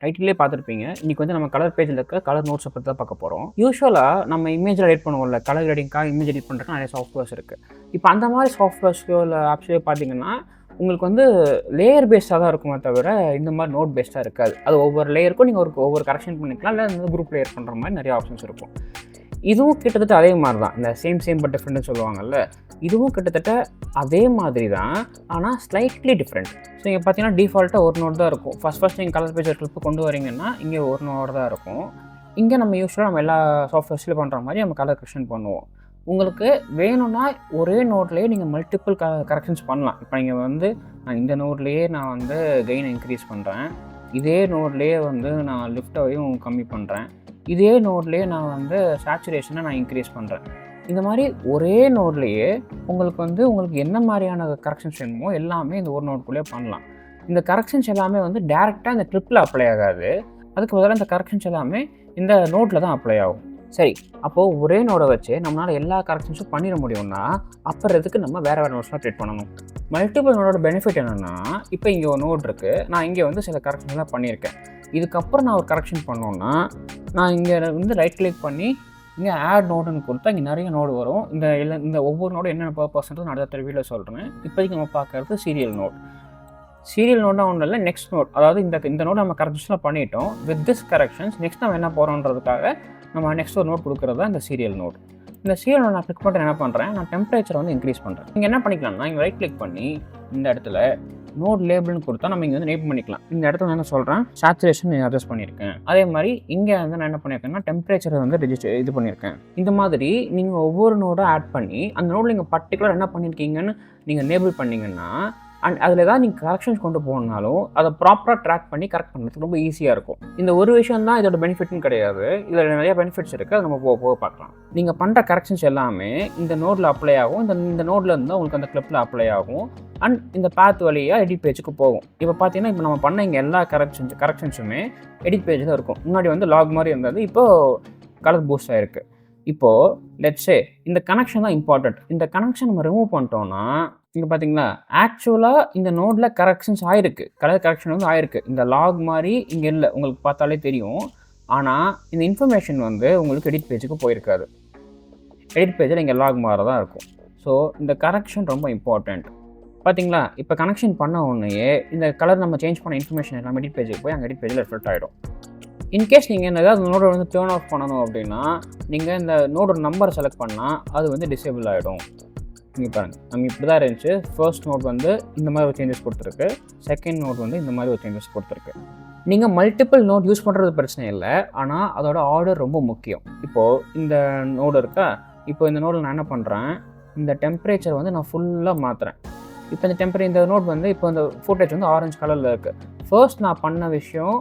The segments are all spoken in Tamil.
டைட்டிலே பார்த்துருப்பீங்க. இன்னைக்கு வந்து நம்ம கலர் பேஜில் இருக்க கலர் நோட்ஸை பற்றி தான் பார்க்க போகிறோம். யூசுவலாக நம்ம இமேஜில் எடிட் பண்ணுவோம்ல, கலர் கிரேடிங்காக இமேஜ் எடிட் பண்ணுறதுக்கு நிறைய சாஃப்ட்வேர்ஸ் இருக்குது. இப்போ அந்த மாதிரி சாஃப்ட்வேர்ஸ்லையோ இல்லை ஆப்ஸ்லையோ பார்த்தீங்கன்னா உங்களுக்கு வந்து லேயர் பேஸ்டாக தான் இருக்குமே தவிர இந்த மாதிரி நோட் பேஸ்டாக இருக்காது. அது ஒவ்வொரு லேயருக்கும் நீங்கள் ஒவ்வொரு கரெக்ஷன் பண்ணிக்கலாம், இல்லை இந்த குரூப் லேயர் பண்ணுற மாதிரி நிறைய ஆப்ஷன்ஸ் இருக்கும். இதுவும் கிட்டத்தட்ட அதே மாதிரி தான். இந்த சேம் பட் டிஃப்ரெண்ட்னு சொல்லுவாங்கல்ல, இதுவும் கிட்டத்தட்ட அதே மாதிரி தான், ஆனால் ஸ்லைட்லி டிஃப்ரெண்ட். ஸோ இங்கே பார்த்தீங்கன்னா டிஃபால்ட்டாக ஒரு நோட் தான் இருக்கும். ஃபஸ்ட் நீங்கள் கலர் பேஜ் கிளிப்பு கொண்டு வரீங்கன்னா இங்கே ஒரு நோட் தான் இருக்கும். இங்கே நம்ம யூஸ்வலாக நம்ம எல்லா சாஃப்ட்வேர்ஸ்லையும் பண்ணுற மாதிரி நம்ம கலர் கரெக்ஷன் பண்ணுவோம். உங்களுக்கு வேணும்னா ஒரே நோட்லேயே நீங்கள் மல்டிபிள் கரெக்ஷன்ஸ் பண்ணலாம். இப்போ நீங்கள் வந்து நான் இந்த நோட்லேயே நான் வந்து கெயினை இன்க்ரீஸ் பண்ணுறேன், இதே நோட்லேயே வந்து நான் லிஃப்ட்டையும் கம்மி பண்ணுறேன், இதே நோட்லேயே நான் வந்து சேச்சுரேஷனை நான் இன்க்ரீஸ் பண்ணுறேன். இந்த மாதிரி ஒரே நோட்லேயே உங்களுக்கு என்ன மாதிரியான கரெக்ஷன்ஸ் வேணுமோ எல்லாமே இந்த ஒரு நோட்குள்ளேயே பண்ணலாம். இந்த கரெக்ஷன்ஸ் எல்லாமே வந்து டேரெக்டாக இந்த கிளிப்பில் அப்ளை ஆகாது. அதுக்கு பதிலாக இந்த கரெக்ஷன்ஸ் எல்லாமே இந்த நோட்டில் தான் அப்ளை ஆகும். சரி, அப்போது ஒரே நோடை வச்சு நம்மளால் எல்லா கரெக்ஷன்ஸும் பண்ணிட முடியும்னா அப்புறம் எதுக்கு நம்ம வேறு நோட்ஸ்லாம் க்ரியேட் பண்ணணும்? மல்டிபிள் நோடோட பெனிஃபிட் என்னென்னா, இப்போ இங்கே ஒரு நோட் இருக்குது, நான் இங்கே வந்து சில கரெக்ஷன்ஸ்லாம் பண்ணியிருக்கேன். இதுக்கப்புறம் நான் ஒரு கரெக்ஷன் பண்ணோன்னா நான் இங்கே வந்து ரைட் கிளிக் பண்ணி இங்கே ஆட் நோடுன்னு கொடுத்தா இங்கே நிறைய நோடு வரும். இந்த ஒவ்வொரு நோடும் என்னென்ன பர்பஸ்ன்றது நான் அடுத்த வீடியோவில் சொல்கிறேன். இப்போதைக்கு நம்ம பார்க்குறது சீரியல் நோட். சீரியல் நோட்னா ஒன்றும் இல்லை, நெக்ஸ்ட் நோட். அதாவது இந்த நோட் நம்ம கரெக்ஷன்ஸ்லாம் பண்ணிட்டோம். வித் திஸ் கரெக்ஷன்ஸ் நெக்ஸ்ட் நம்ம என்ன போகிறோன்றதுக்காக நம்ம நெக்ஸ்ட் ஒரு நோட் கொடுக்குறது தான் இந்த சீரியல் நோட். இந்த சீரியல் நோட் நான் கிளிக் பண்ணிட்டு என்ன பண்ணுறேன், நான் டெம்பரேச்சரை வந்து இன்க்ரீஸ் பண்ணுறேன். நீங்கள் என்ன பண்ணிக்கலாம்னா இங்கே ரைட் கிளிக் பண்ணி இந்த இடத்துல நோட் லேபிள்னு கொடுத்தா நம்ம இங்கே வந்து நேம் பண்ணிக்கலாம். இந்த இடத்துல நான் என்ன சொல்கிறேன், சேச்சுரேஷன் அட்ஜஸ்ட் பண்ணியிருக்கேன். அதே மாதிரி இங்கே வந்து நான் என்ன பண்ணியிருக்கேன்னா டெம்பரேச்சரை வந்து இது பண்ணியிருக்கேன். இந்த மாதிரி நீங்கள் ஒவ்வொரு நோடும் ஆட் பண்ணி அந்த நோடில் நீங்கள் பர்டிகுலர் என்ன பண்ணியிருக்கீங்கன்னு நீங்கள் நேபிள் பண்ணிங்கன்னா அண்ட் அதில் ஏதாவது நீங்கள் கரெக்ஷன்ஸ் கொண்டு போகணுன்னாலும் அதை ப்ராப்பராக ட்ராக் பண்ணி கரெக்ட் பண்ணுறதுக்கு ரொம்ப ஈஸியாக இருக்கும். இந்த ஒரு விஷயம் தான் இதோட பெனிஃபிட்னு கிடையாது, இதில் நிறைய பெனிஃபிட்ஸ் இருக்குது. அது நம்ம போக பார்க்கலாம். நீங்கள் பண்ணுற கரெக்ஷன்ஸ் எல்லாமே இந்த நோட்டில் அப்ளை ஆகும். இந்த நோட்டில் இருந்தால் உங்களுக்கு அந்த கிளிப்பில் அப்ளை ஆகும் அண்ட் இந்த பாத் வழியாக எடிட் பேஜுக்கு போகும். இப்போ பார்த்தீங்கன்னா இப்போ நம்ம பண்ண இங்கே எல்லா கரெக்ஷன்ஸுமே எடிட் பேஜில் இருக்கும். முன்னாடி வந்து லாக் மாதிரி இருந்தது, இப்போது கலர் பூஸ்ட் ஆகிருக்கு. இப்போது லெட்ஸே இந்த கனெக்ஷன் தான் இம்பார்ட்டண்ட். இந்த கனெக்ஷன் நம்ம ரிமூவ் பண்ணிட்டோன்னா இங்கே பார்த்தீங்களா ஆக்சுவலாக இந்த நோட்டில் கரெக்ஷன்ஸ் ஆகிருக்கு, கலர் கரெக்ஷன் வந்து ஆகிருக்கு. இந்த லாக் மாதிரி இங்கே இல்லை, உங்களுக்கு பார்த்தாலே தெரியும். ஆனால் இந்த இன்ஃபர்மேஷன் வந்து உங்களுக்கு எடிட் பேஜுக்கு போயிருக்காது. எடிட் பேஜில் இங்கே லாக் மாதிரி தான் இருக்கும். ஸோ இந்த கரெக்ஷன் ரொம்ப இம்பார்ட்டண்ட். பார்த்தீங்களா, இப்போ கனெக்ஷன் பண்ண உடனேயே இந்த கலர் நம்ம சேஞ்ச் பண்ண இன்ஃபர்மேஷன் எல்லாம் எடிட் பேஜுக்கு போய் அங்கே எடிட் பேஜில் ரிஃப்ளெக்ட் ஆகிடும். இன்கேஸ் நீங்கள் என்ன ஏதாவது நோடை வந்து டேர்ன் ஆஃப் பண்ணணும் அப்படின்னா நீங்கள் இந்த நோடோட நம்பரை செலக்ட் பண்ணால் அது வந்து டிசேபிள் ஆகிடும். நீங்கள் பாருங்கள், நம்ம இப்படி தான் இருந்துச்சு. ஃபர்ஸ்ட் நோட் வந்து இந்த மாதிரி ஒரு சேஞ்சஸ் கொடுத்துருக்கு, செகண்ட் நோட் வந்து இந்த மாதிரி ஒரு சேஞ்சஸ் கொடுத்துருக்கு. நீங்கள் மல்டிபிள் நோட் யூஸ் பண்ணுறது பிரச்சனை இல்லை, ஆனால் அதோட ஆர்டர் ரொம்ப முக்கியம். இப்போது இந்த நோடு இருக்கா, இப்போ இந்த நோடில் நான் என்ன பண்ணுறேன், இந்த டெம்பரேச்சர் வந்து நான் ஃபுல்லாக மாற்றுறேன். இப்போ இந்த நோட் வந்து இப்போ இந்த ஃபுட்டேஜ் வந்து ஆரஞ்சு கலரில் இருக்குது. ஃபர்ஸ்ட் நான் பண்ண விஷயம்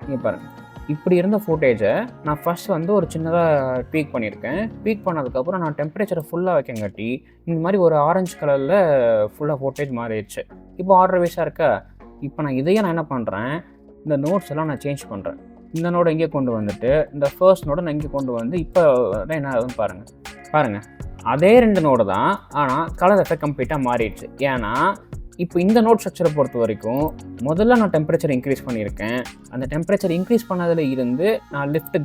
இங்கே பாருங்கள், இப்படி இருந்த ஃபுட்டேஜை நான் ஃபஸ்ட் வந்து ஒரு சின்னதாக ட்வீக் பண்ணியிருக்கேன். ட்வீக் பண்ணதுக்கப்புறம் நான் டெம்பரேச்சரை ஃபுல்லாக வைக்கங்காட்டி இந்த மாதிரி ஒரு ஆரஞ்சு கலரில் ஃபுல்லாக ஃபுட்டேஜ் மாறிடுச்சு. இப்போ ஆர்டர் வைஸாக இருக்கா. இப்போ நான் இதையே நான் என்ன பண்ணுறேன், இந்த நோட்ஸ் எல்லாம் நான் சேஞ்ச் பண்ணுறேன். இந்த நோடை இங்கே கொண்டு வந்துட்டு இந்த ஃபர்ஸ்ட் நோடை நான் இங்கே கொண்டு வந்து இப்போ என்ன ஆகுதுன்னு பாருங்கள் அதே 2 நோடு தான், ஆனால் கலர் எஃபெக்ட் கம்ப்ளீட்டாக மாறிடுச்சு. ஏன்னா இப்போ இந்த நோட் ஸ்ட்ரக்சரை பொறுத்த வரைக்கும் முதல்ல நான் டெம்பரேச்சர் இன்க்ரீஸ் பண்ணியிருக்கேன். அந்த டெம்பரேச்சர் இன்க்ரீஸ் பண்ணதில் இருந்து நான் lift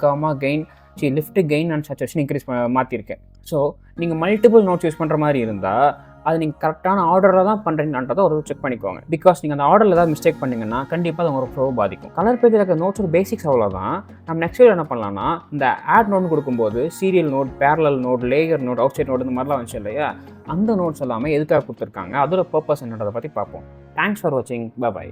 gain and saturation increase மாற்றிருக்கேன். ஸோ நீங்கள் மல்டிபிள் நோட்ஸ் யூஸ் பண்ணுற மாதிரி இருந்தால் அது நீங்கள் கரெக்டான ஆர்டரில் தான் பண்ணுறீங்கன்றதை ஒரு செக் பண்ணிக்கோங்க. பிகாஸ் நீங்கள் அந்த ஆர்டரில் ஏதாவது மிஸ்டேக் பண்ணிங்கன்னா கண்டிப்பாக அது உங்களுக்கு ஃப்ளோ பாதிக்கும். கலர் பேஜில் இருக்க நோட்ஸோட பேசிக்ஸ் அவ்வளோதான். நம்ம நெக்ஸ்ட் வீடியோ என்ன பண்ணலாம்னா இந்த ஆட் நோட்னு கொடுக்கும்போது serial node, parallel node, layer node, outside node இந்த மாதிரிலாம் வந்துச்சு இல்லையா, அந்த நோட்ஸ் எல்லாமே எதுக்காக கொடுத்துருக்காங்க, அதோட பர்பஸ் என்னன்றதை பற்றி பார்ப்போம். தேங்க்ஸ் ஃபார் வாட்சிங். பை.